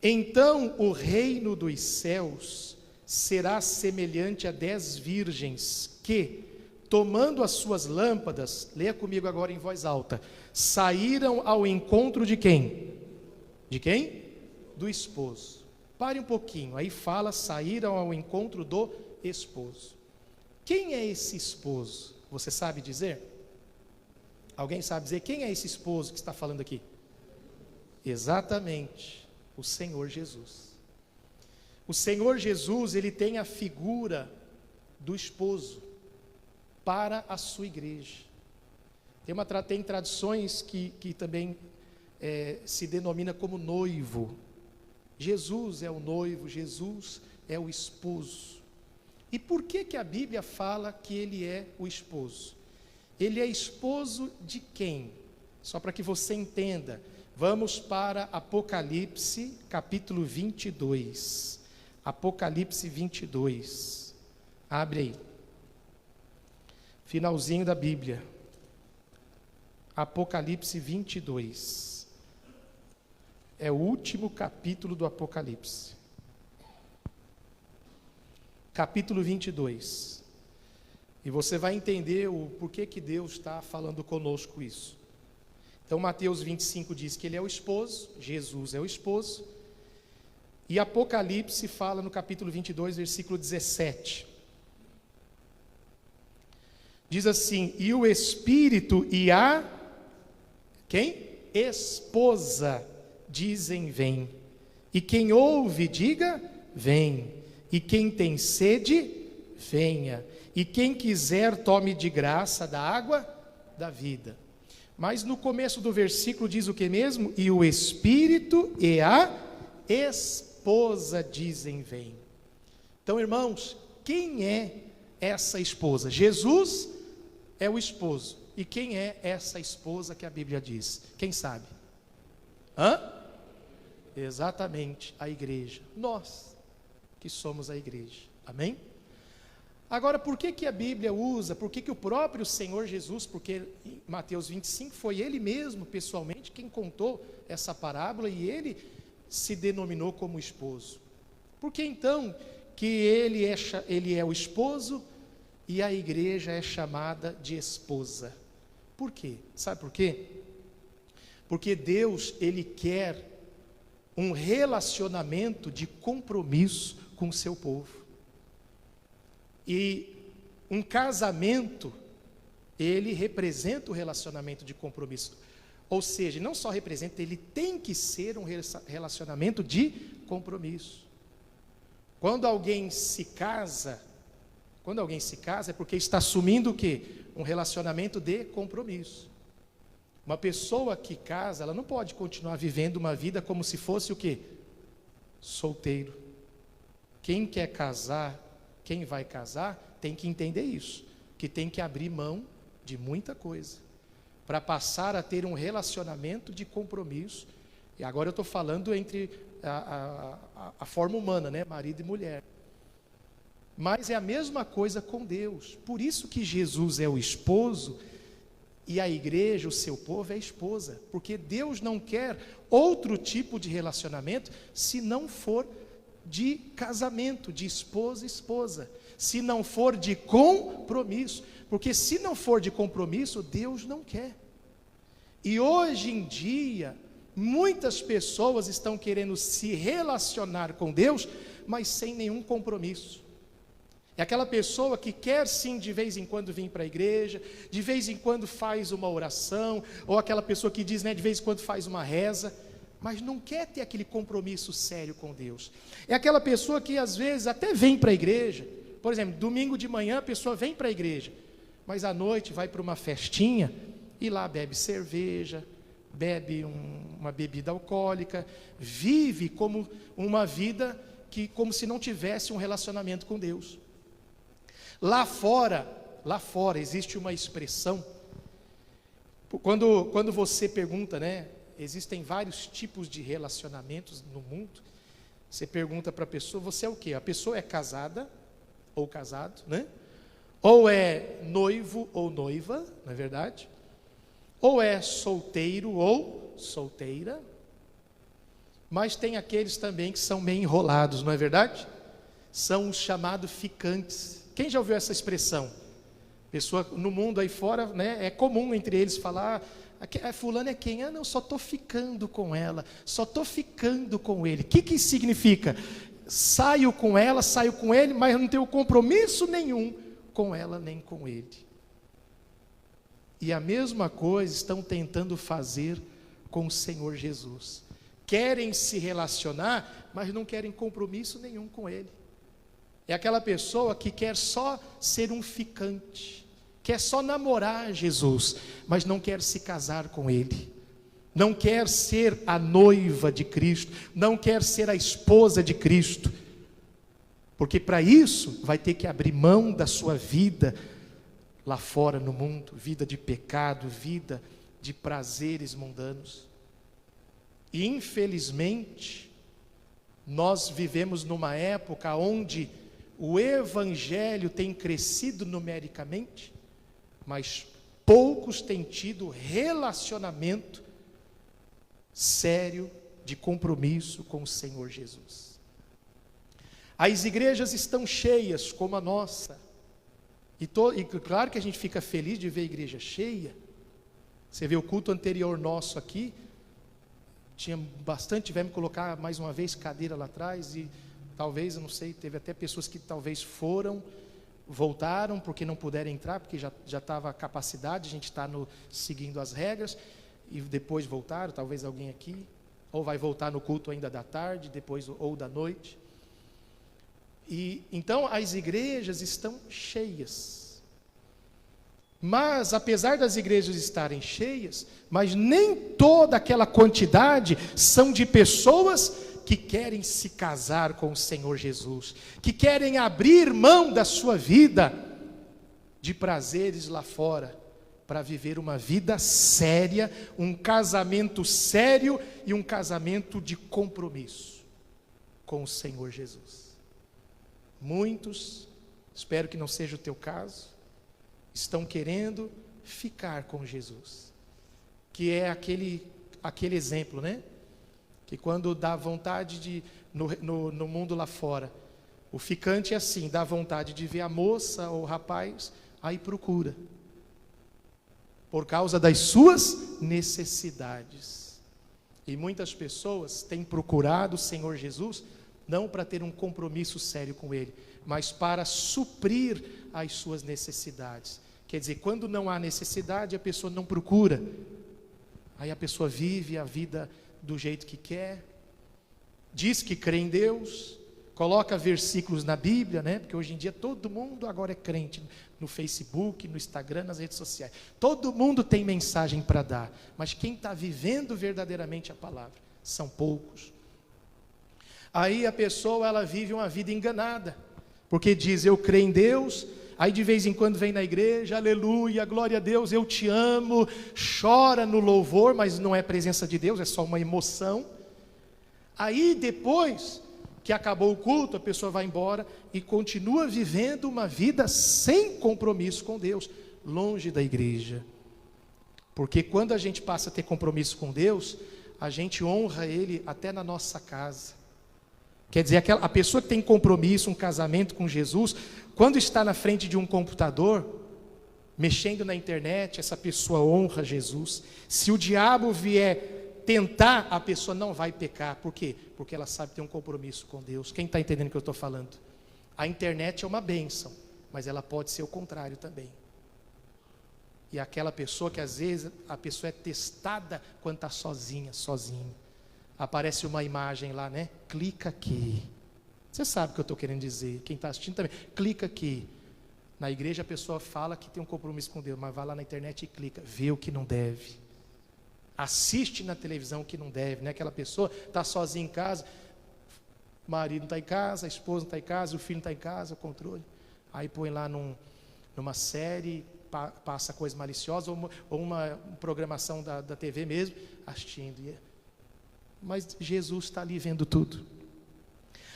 Então o reino dos céus será semelhante a 10 virgens que, tomando as suas lâmpadas, leia comigo agora em voz alta, saíram ao encontro de quem? De quem? Do esposo. Pare um pouquinho, aí fala, saíram ao encontro do esposo. Quem é esse esposo? Você sabe dizer? Alguém sabe dizer quem é esse esposo que está falando aqui? Exatamente, o Senhor Jesus. O Senhor Jesus, ele tem a figura do esposo para a sua igreja. Tem tradições que também se denomina como noivo. Jesus é o noivo, Jesus é o esposo. E por que a Bíblia fala que ele é o esposo? Ele é esposo de quem? Só para que você entenda, vamos para Apocalipse, capítulo 22. Apocalipse 22. Abre aí. Finalzinho da Bíblia. Apocalipse 22. É o último capítulo do Apocalipse. Capítulo 22. E você vai entender o porquê que Deus está falando conosco isso. Então Mateus 25 diz que ele é o esposo, Jesus é o esposo. E Apocalipse fala no capítulo 22, versículo 17. Diz assim: e o Espírito e a... quem? Esposa dizem vem. E quem ouve diga vem. E quem tem sede, venha. E quem quiser tome de graça da água da vida. Mas no começo do versículo diz o que mesmo? E o Espírito e a esposa dizem vem. Então, irmãos, quem é essa esposa? Jesus é o esposo. E quem é essa esposa que a Bíblia diz? Quem sabe? Exatamente, a igreja. Nós que somos a igreja. Amém? Agora, por que a Bíblia usa, por que o próprio Senhor Jesus, porque em Mateus 25 foi ele mesmo, pessoalmente, quem contou essa parábola e ele se denominou como esposo. Por que então que ele é o esposo e a igreja é chamada de esposa? Por quê? Sabe por quê? Porque Deus, ele quer um relacionamento de compromisso com o seu povo. E um casamento, ele representa o relacionamento de compromisso. Ou seja, não só representa, ele tem que ser um relacionamento de compromisso. Quando alguém se casa é porque está assumindo o quê? Um relacionamento de compromisso. Uma pessoa que casa, ela não pode continuar vivendo uma vida como se fosse o quê? Solteiro. Quem quer casar, quem vai casar, tem que entender isso, que tem que abrir mão de muita coisa, para passar a ter um relacionamento de compromisso. E agora eu estou falando entre a forma humana, né? Marido e mulher. Mas é a mesma coisa com Deus. Por isso que Jesus é o esposo e a igreja, o seu povo, é a esposa. Porque Deus não quer outro tipo de relacionamento se não for de casamento, de esposa e esposa. Se não for de compromisso. Porque se não for de compromisso, Deus não quer. E hoje em dia, muitas pessoas estão querendo se relacionar com Deus, mas sem nenhum compromisso. É aquela pessoa que quer sim de vez em quando vir para a igreja, de vez em quando faz uma oração, ou aquela pessoa que diz, né, de vez em quando faz uma reza, mas não quer ter aquele compromisso sério com Deus. É aquela pessoa que às vezes até vem para a igreja, por exemplo, domingo de manhã a pessoa vem para a igreja, mas à noite vai para uma festinha e lá bebe cerveja, bebe uma bebida alcoólica, vive como uma vida como se não tivesse um relacionamento com Deus. Lá fora existe uma expressão, quando você pergunta, né, existem vários tipos de relacionamentos no mundo, você pergunta para a pessoa, você é o quê? A pessoa é casada ou casado, né? Ou é noivo ou noiva, não é verdade? Ou é solteiro ou solteira, Mas tem aqueles também que são meio enrolados, não é verdade? São os chamados ficantes. Quem já ouviu essa expressão? Pessoa no mundo aí fora, né, é comum entre eles falar, fulano é quem? Não, só estou ficando com ela, só estou ficando com ele. O que significa? Saio com ela, saio com ele, mas não tenho compromisso nenhum com ela nem com ele. E a mesma coisa estão tentando fazer com o Senhor Jesus. Querem se relacionar, mas não querem compromisso nenhum com ele. É aquela pessoa que quer só ser um ficante, quer só namorar Jesus, mas não quer se casar com ele, não quer ser a noiva de Cristo, não quer ser a esposa de Cristo, porque para isso vai ter que abrir mão da sua vida lá fora no mundo, vida de pecado, vida de prazeres mundanos. E infelizmente, nós vivemos numa época onde o evangelho tem crescido numericamente, mas poucos têm tido relacionamento sério de compromisso com o Senhor Jesus. As igrejas estão cheias como a nossa, e claro que a gente fica feliz de ver a igreja cheia. Você vê o culto anterior nosso aqui, tinha bastante, tivemos que colocar mais uma vez cadeira lá atrás, e talvez, eu não sei, teve até pessoas que talvez voltaram porque não puderam entrar, porque já estava a capacidade, a gente está seguindo as regras, e depois voltaram, talvez alguém aqui, ou vai voltar no culto ainda da tarde, depois ou da noite. E então as igrejas estão cheias. Mas apesar das igrejas estarem cheias, mas nem toda aquela quantidade são de pessoas que querem se casar com o Senhor Jesus, que querem abrir mão da sua vida de prazeres lá fora, para viver uma vida séria, um casamento sério e um casamento de compromisso com o Senhor Jesus. Muitos, espero que não seja o teu caso, estão querendo ficar com Jesus, que é aquele exemplo, né? Que quando dá vontade no mundo lá fora, o ficante é assim, dá vontade de ver a moça ou o rapaz, aí procura, por causa das suas necessidades. E muitas pessoas têm procurado o Senhor Jesus, não para ter um compromisso sério com Ele, mas para suprir as suas necessidades. Quer dizer, quando não há necessidade, a pessoa não procura, aí a pessoa vive a vida do jeito que quer, diz que crê em Deus, coloca versículos na Bíblia, né? Porque hoje em dia todo mundo agora é crente, no Facebook, no Instagram, nas redes sociais, todo mundo tem mensagem para dar, mas quem está vivendo verdadeiramente a palavra, são poucos. Aí a pessoa, ela vive uma vida enganada, porque diz, eu creio em Deus, aí de vez em quando vem na igreja, aleluia, glória a Deus, eu te amo, chora no louvor, mas não é presença de Deus, é só uma emoção. Aí depois que acabou o culto, a pessoa vai embora e continua vivendo uma vida sem compromisso com Deus, longe da igreja. Porque quando a gente passa a ter compromisso com Deus, a gente honra Ele até na nossa casa. Quer dizer, a pessoa que tem compromisso, um casamento com Jesus, quando está na frente de um computador, mexendo na internet, essa pessoa honra Jesus. Se o diabo vier tentar, a pessoa não vai pecar. Por quê? Porque ela sabe ter um compromisso com Deus. Quem está entendendo o que eu estou falando? A internet é uma bênção, mas ela pode ser o contrário também. E aquela pessoa que às vezes a pessoa é testada quando está sozinho. Aparece uma imagem lá, né? Clica aqui. Você sabe o que eu estou querendo dizer. Quem está assistindo também. Clica aqui. Na igreja a pessoa fala que tem um compromisso com Deus, mas vai lá na internet e clica. Vê o que não deve. Assiste na televisão o que não deve, né? Aquela pessoa está sozinha em casa, o marido não está em casa, a esposa não está em casa, o filho não está em casa, o controle. Aí põe lá numa série, passa coisa maliciosa, ou uma programação da TV mesmo, assistindo. Mas Jesus está ali vendo tudo.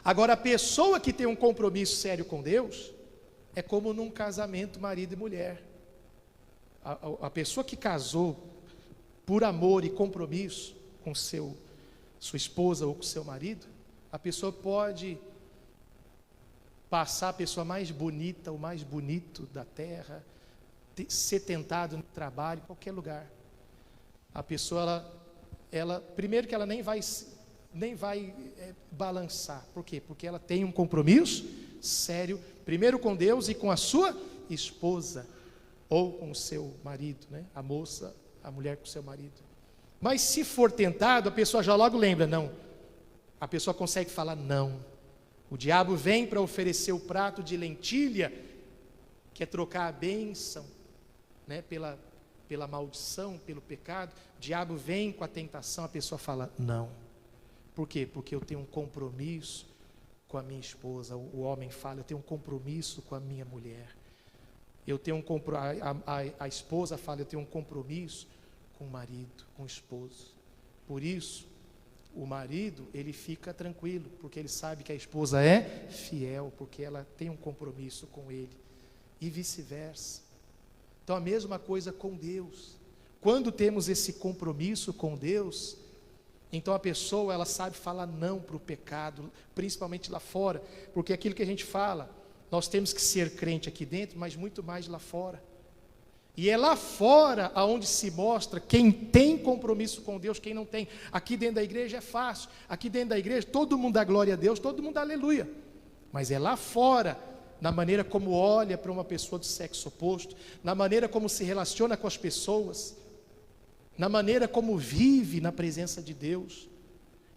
Agora, a pessoa que tem um compromisso sério com Deus, é como num casamento marido e mulher. A pessoa que casou por amor e compromisso com seu sua esposa ou com seu marido, a pessoa pode passar a pessoa mais bonita, o mais bonito da terra, ser tentado no trabalho, em qualquer lugar. A pessoa, primeiro que ela nem vai balançar. Por quê? Porque ela tem um compromisso sério, primeiro com Deus e com a sua esposa, ou com o seu marido, né? A moça, a mulher com o seu marido. Mas se for tentado, a pessoa já logo lembra, não. A pessoa consegue falar não. O diabo vem para oferecer o prato de lentilha, que é trocar a bênção, né, pela maldição, pelo pecado. O diabo vem com a tentação, a pessoa fala não. Por quê? Porque eu tenho um compromisso com a minha esposa. O homem fala, eu tenho um compromisso com a minha mulher. A esposa fala, eu tenho um compromisso com o marido, com o esposo. Por isso, o marido, ele fica tranquilo, porque ele sabe que a esposa é fiel, porque ela tem um compromisso com ele, e vice-versa. Então, a mesma coisa com Deus. Quando temos esse compromisso com Deus, então a pessoa, ela sabe falar não para o pecado, principalmente lá fora, porque aquilo que a gente fala, nós temos que ser crente aqui dentro, mas muito mais lá fora. E é lá fora aonde se mostra quem tem compromisso com Deus, quem não tem. Aqui dentro da igreja é fácil. Aqui dentro da igreja todo mundo dá glória a Deus, todo mundo dá aleluia. Mas é lá fora, na maneira como olha para uma pessoa do sexo oposto, na maneira como se relaciona com as pessoas, na maneira como vive na presença de Deus.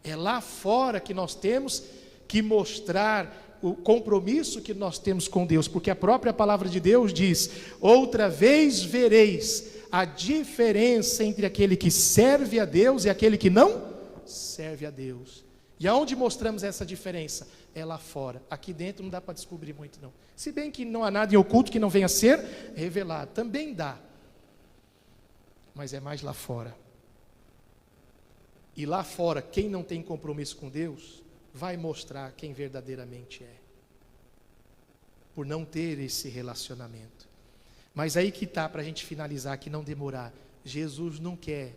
É lá fora que nós temos que mostrar o compromisso que nós temos com Deus, porque a própria palavra de Deus diz: outra vez vereis a diferença entre aquele que serve a Deus e aquele que não serve a Deus. E aonde mostramos essa diferença? É lá fora. Aqui dentro não dá para descobrir muito não. Se bem que não há nada em oculto que não venha a ser revelado, também dá. Mas é mais lá fora. E lá fora, quem não tem compromisso com Deus vai mostrar quem verdadeiramente é, por não ter esse relacionamento. Mas aí que está, para a gente finalizar aqui, não demorar. Jesus não quer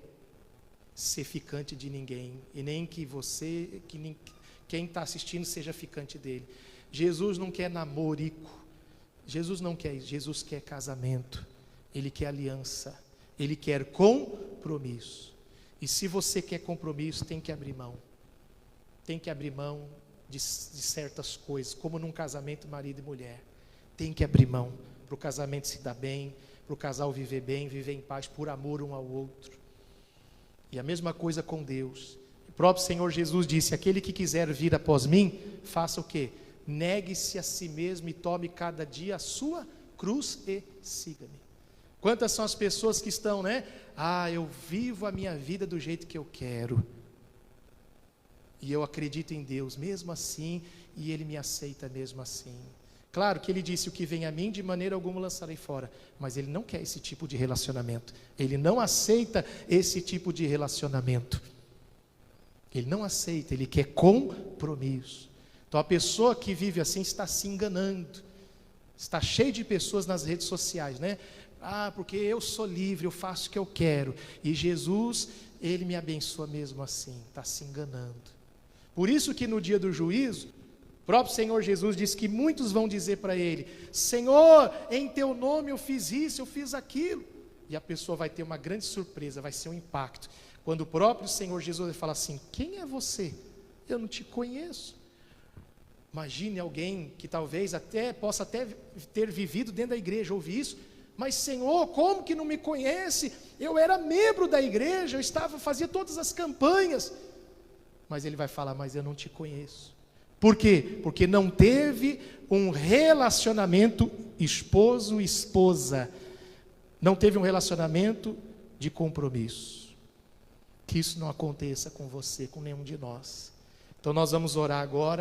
ser ficante de ninguém, e nem que você, quem está assistindo seja ficante dele. Jesus não quer namorico, Jesus não quer isso, Jesus quer casamento, Ele quer aliança, Ele quer compromisso. E se você quer compromisso, tem que abrir mão. Tem que abrir mão de certas coisas, como num casamento marido e mulher. Tem que abrir mão para o casamento se dar bem, para o casal viver bem, viver em paz, por amor um ao outro. E a mesma coisa com Deus. O próprio Senhor Jesus disse: aquele que quiser vir após mim, faça o quê? Negue-se a si mesmo e tome cada dia a sua cruz e siga-me. Quantas são as pessoas que estão, né? Eu vivo a minha vida do jeito que eu quero. E eu acredito em Deus mesmo assim, e Ele me aceita mesmo assim. Claro que Ele disse: o que vem a mim, de maneira alguma lançarei fora. Mas Ele não quer esse tipo de relacionamento. Ele não aceita esse tipo de relacionamento. Ele não aceita, Ele quer compromisso. Então a pessoa que vive assim está se enganando. Está cheio de pessoas nas redes sociais, né? Porque eu sou livre, eu faço o que eu quero. E Jesus, Ele me abençoa mesmo assim. Está se enganando. Por isso que no dia do juízo, o próprio Senhor Jesus disse que muitos vão dizer para Ele: Senhor, em Teu nome eu fiz isso, eu fiz aquilo. E a pessoa vai ter uma grande surpresa, vai ser um impacto. Quando o próprio Senhor Jesus vai falar assim: quem é você? Eu não te conheço. Imagine alguém que talvez possa até ter vivido dentro da igreja, ouvir isso. Mas Senhor, como que não me conhece? Eu era membro da igreja, fazia todas as campanhas. Mas Ele vai falar: mas eu não te conheço. Por quê? Porque não teve um relacionamento esposo-esposa. Não teve um relacionamento de compromisso. Que isso não aconteça com você, com nenhum de nós. Então nós vamos orar agora.